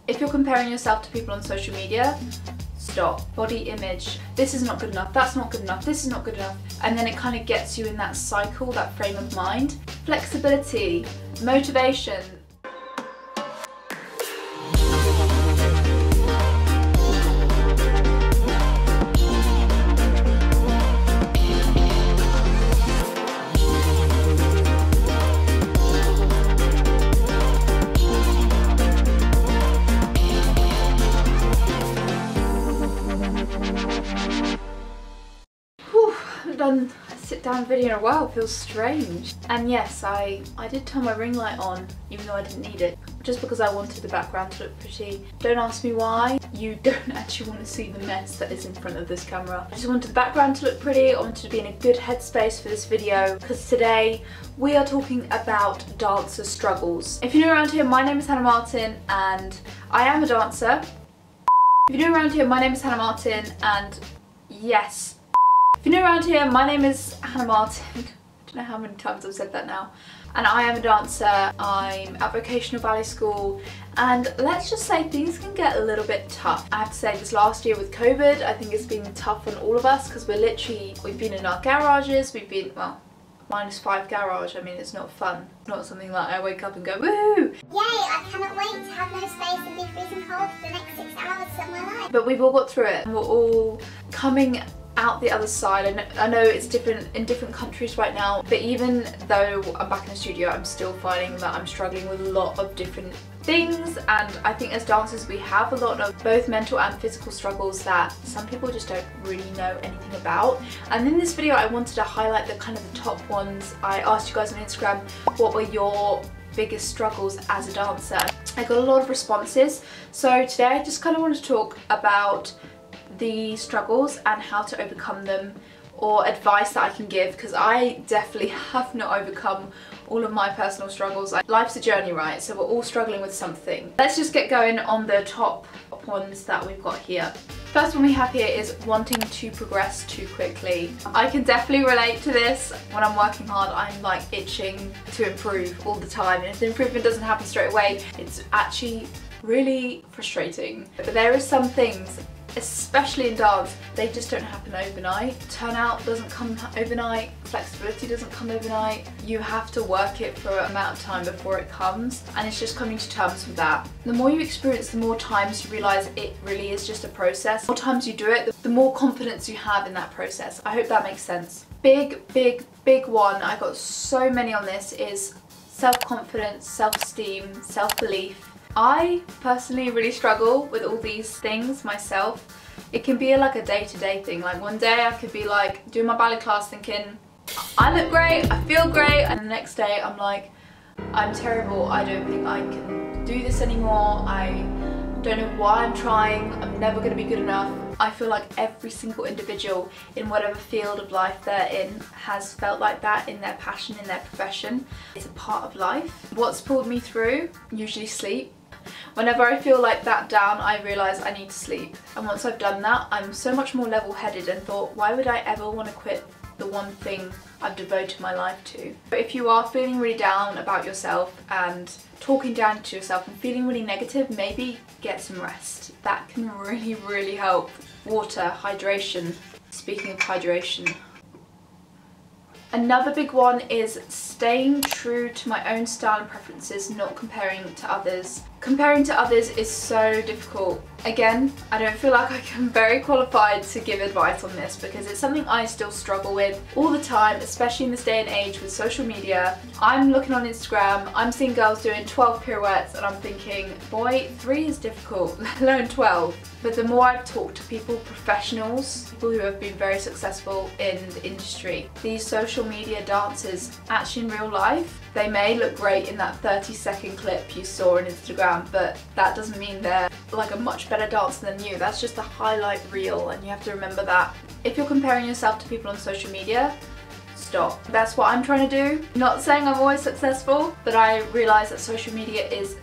If you're comparing yourself to people on social media, stop. Body image, this is not good enough, that's not good enough, this is not good enough. And then it kind of gets you in that cycle, that frame of mind. Flexibility, motivation. Done a sit down video in a while, it feels strange. And yes, I did turn my ring light on even though I didn't need it, just because I wanted the background to look pretty. Don't ask me why. You don't actually want to see the mess that is in front of this camera. I just wanted the background to look pretty. I wanted to be in a good headspace for this video because today we are talking about dancer struggles. If you're new around here, my name is Hannah Martin and I am a dancer. If you're new around here, my name is Hannah Martin and yes. If you're new around here, my name is Hannah Martin. I don't know how many times I've said that now. And I am a dancer. I'm at vocational ballet school. And let's just say things can get a little bit tough. I have to say this last year with COVID, I think it's been tough on all of us because we've been in our garages, we've been, well, -5 garage. I mean, it's not fun. It's not something like I wake up and go, woo! Yay, I cannot wait to have no space and be freezing cold for the next 6 hours of my life. But we've all got through it and we're all coming out the other side. And I know it's different in different countries right now, but even though I'm back in the studio, I'm still finding that I'm struggling with a lot of different things. And I think as dancers we have a lot of both mental and physical struggles that some people just don't really know anything about. And in this video I wanted to highlight the kind of the top ones. I asked you guys on Instagram what were your biggest struggles as a dancer. I got a lot of responses, so today I just kind of want to talk about the struggles and how to overcome them, or advice that I can give, because I definitely have not overcome all of my personal struggles. Life's a journey, right? So we're all struggling with something. Let's just get going on the top ones that we've got here. First one we have here is wanting to progress too quickly. I can definitely relate to this. When I'm working hard, I'm like itching to improve all the time, and if the improvement doesn't happen straight away, it's actually really frustrating. But there are some things, especially in dance, they just don't happen overnight. Turnout doesn't come overnight, flexibility doesn't come overnight. You have to work it for an amount of time before it comes, and it's just coming to terms with that. The more you experience, the more times you realise it really is just a process. The more times you do it, the more confidence you have in that process. I hope that makes sense. Big one, I got so many on this, is self-confidence, self-esteem, self-belief. I personally really struggle with all these things myself. It can be like a day-to-day thing. Like one day I could be like doing my ballet class thinking, I look great, I feel great, and the next day I'm like, I'm terrible, I don't think I can do this anymore, I don't know why I'm trying, I'm never going to be good enough. I feel like every single individual in whatever field of life they're in has felt like that in their passion, in their profession. It's a part of life. What's pulled me through? Usually sleep. Whenever I feel like that down, I realise I need to sleep. And once I've done that, I'm so much more level-headed and thought, why would I ever want to quit the one thing I've devoted my life to? But if you are feeling really down about yourself and talking down to yourself and feeling really negative, maybe get some rest. That can really help. Water, hydration. Speaking of hydration, another big one is staying true to my own style and preferences, not comparing to others. Comparing to others is so difficult. Again, I don't feel like I'm very qualified to give advice on this because it's something I still struggle with all the time, especially in this day and age with social media. I'm looking on Instagram, I'm seeing girls doing 12 pirouettes and I'm thinking, boy, 3 is difficult, let alone 12. But the more I've talked to people, professionals, people who have been very successful in the industry, these social media dancers, actually in real life, they may look great in that 30-second clip you saw on Instagram, but that doesn't mean they're like a much better dancer than you. That's just a highlight reel, and you have to remember that. If you're comparing yourself to people on social media, stop. That's what I'm trying to do. Not saying I'm always successful, but I realise that social media is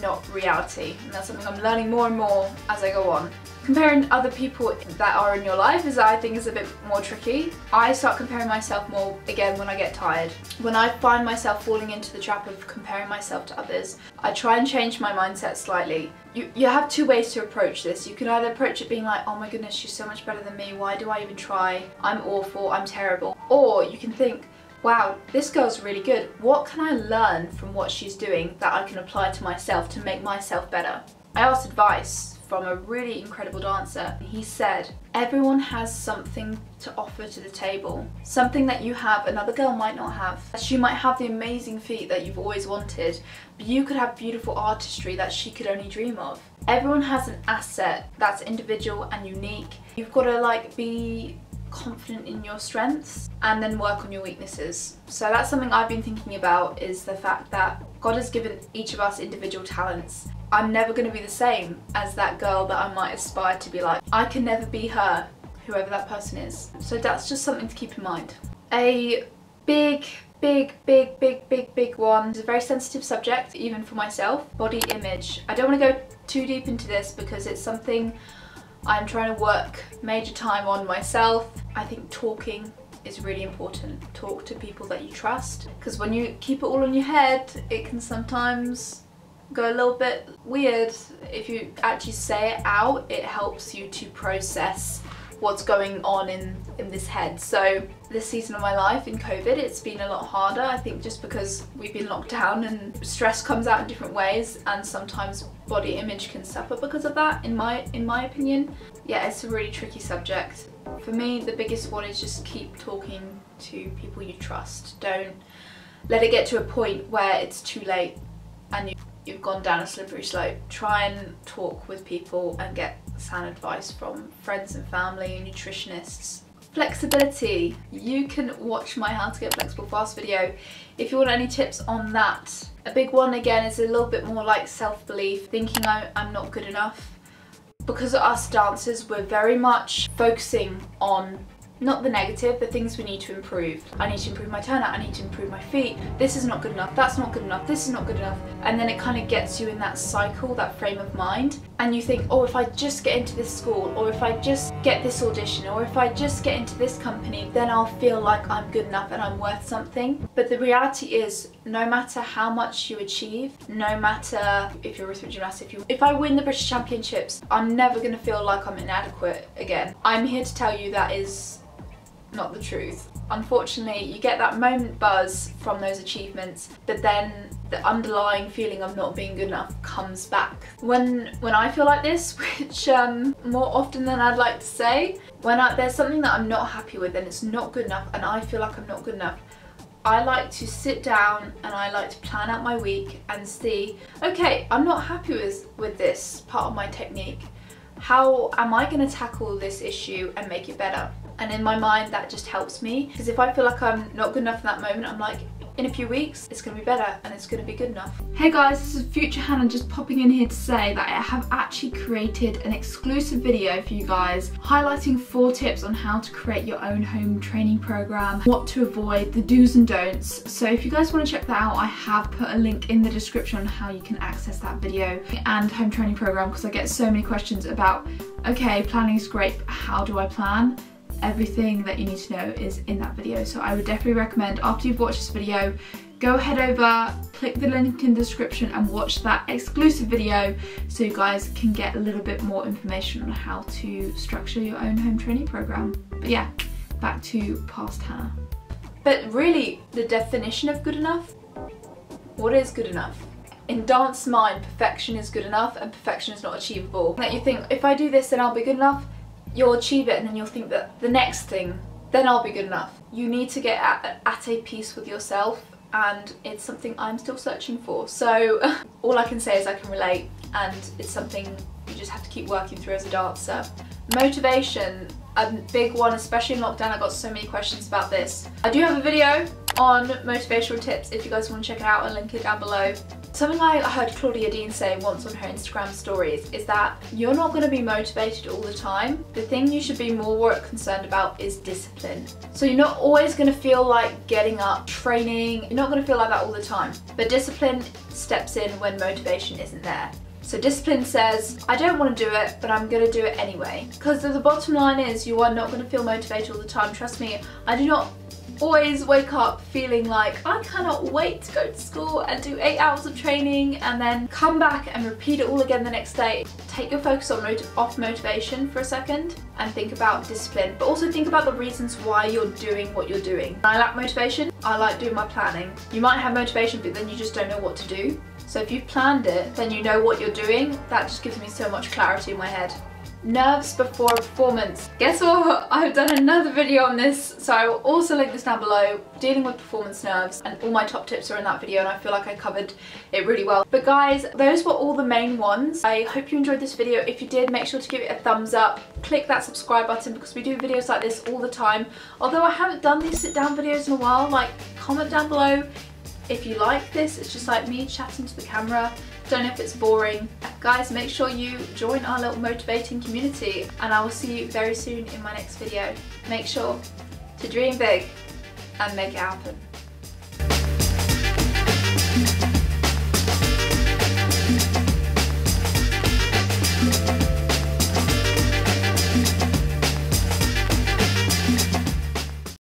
not reality, and that's something I'm learning more and more as I go on. Comparing other people that are in your life I think is a bit more tricky. I start comparing myself more again when I get tired. When I find myself falling into the trap of comparing myself to others, I try and change my mindset slightly. You have two ways to approach this. You can either approach it being like, oh my goodness, she's so much better than me, why do I even try? I'm awful, I'm terrible. Or you can think, wow, this girl's really good. What can I learn from what she's doing that I can apply to myself to make myself better? I asked advice from a really incredible dancer. He said, everyone has something to offer to the table. Something that you have another girl might not have. She might have the amazing feet that you've always wanted, but you could have beautiful artistry that she could only dream of. Everyone has an asset that's individual and unique. You've got to like be confident in your strengths and then work on your weaknesses. So that's something I've been thinking about, is the fact that God has given each of us individual talents. I'm never going to be the same as that girl that I might aspire to be like. I can never be her, whoever that person is. So that's just something to keep in mind. A big one. It's a very sensitive subject, even for myself. Body image. I don't want to go too deep into this because it's something I'm trying to work major time on myself. I think talking is really important. Talk to people that you trust, because when you keep it all in your head, it can sometimes go a little bit weird. If you actually say it out, it helps you to process what's going on in this head. So this season of my life in COVID, it's been a lot harder, I think, just because we've been locked down and stress comes out in different ways, and sometimes body image can suffer because of that, in my opinion. Yeah, it's a really tricky subject. For me, the biggest one is just keep talking to people you trust. Don't let it get to a point where it's too late and you've gone down a slippery slope. Try and talk with people and get sound advice from friends and family and nutritionists. Flexibility. You can watch my How to Get Flexible Fast video if you want any tips on that. A big one again is a little bit more like self-belief, thinking I'm not good enough. Because of us dancers, we're very much focusing on not the negative, the things we need to improve. I need to improve my turnout, I need to improve my feet, this is not good enough, that's not good enough, this is not good enough. And then it kind of gets you in that cycle, that frame of mind. And you think, oh, if I just get into this school, or if I just get this audition, or if I just get into this company, then I'll feel like I'm good enough and I'm worth something. But the reality is, no matter how much you achieve, no matter if you're a rhythmic gymnast, if I win the British Championships, I'm never going to feel like I'm inadequate again. I'm here to tell you that is not the truth. Unfortunately, you get that moment buzz from those achievements, but then the underlying feeling of not being good enough comes back. When I feel like this, which more often than I'd like to say, when there's something that I'm not happy with and it's not good enough and I feel like I'm not good enough, I like to sit down and I like to plan out my week and see, okay, I'm not happy with this part of my technique. How am I going to tackle this issue and make it better? And in my mind, that just helps me, because if I feel like I'm not good enough in that moment, I'm like, in a few weeks, it's going to be better and it's going to be good enough. Hey guys, this is future Hannah just popping in here to say that I have actually created an exclusive video for you guys highlighting 4 tips on how to create your own home training program, what to avoid, the do's and don'ts. So if you guys want to check that out, I have put a link in the description on how you can access that video and home training program, because I get so many questions about, okay, planning is great, but how do I plan? Everything that you need to know is in that video. So I would definitely recommend, after you've watched this video, go head over, click the link in the description and watch that exclusive video so you guys can get a little bit more information on how to structure your own home training program. But yeah, back to past Hannah. But really, the definition of good enough, what is good enough? In dance mind, perfection is good enough and perfection is not achievable. That you think, if I do this then I'll be good enough, you'll achieve it, and then you'll think that the next thing, then I'll be good enough. You need to get at a peace with yourself, and it's something I'm still searching for. So all I can say is I can relate, and it's something you just have to keep working through as a dancer. Motivation, a big one, especially in lockdown. I got so many questions about this. I do have a video on motivational tips if you guys want to check it out. I'll link it down below. Something I heard Claudia Dean say once on her Instagram stories is that you're not going to be motivated all the time. The thing you should be more concerned about is discipline. So you're not always going to feel like getting up, training, you're not going to feel like that all the time. But discipline steps in when motivation isn't there. So discipline says, I don't want to do it, but I'm going to do it anyway. Because the bottom line is you are not going to feel motivated all the time. Trust me, I do not always wake up feeling like I cannot wait to go to school and do 8 hours of training and then come back and repeat it all again the next day. Take your focus on off motivation for a second and think about discipline, but also think about the reasons why you're doing what you're doing. When I lack motivation, I like doing my planning. You might have motivation, but then you just don't know what to do. So if you've planned it, then you know what you're doing. That just gives me so much clarity in my head. Nerves before a performance. Guess what? I've done another video on this, so I will also link this down below, dealing with performance nerves, and all my top tips are in that video and I feel like I covered it really well. But guys, those were all the main ones. I hope you enjoyed this video. If you did, make sure to give it a thumbs up. Click that subscribe button because we do videos like this all the time. Although I haven't done these sit down videos in a while, like comment down below if you like this. It's just like me chatting to the camera. Don't know if it's boring. Guys, make sure you join our little motivating community and I will see you very soon in my next video. Make sure to dream big and make it happen.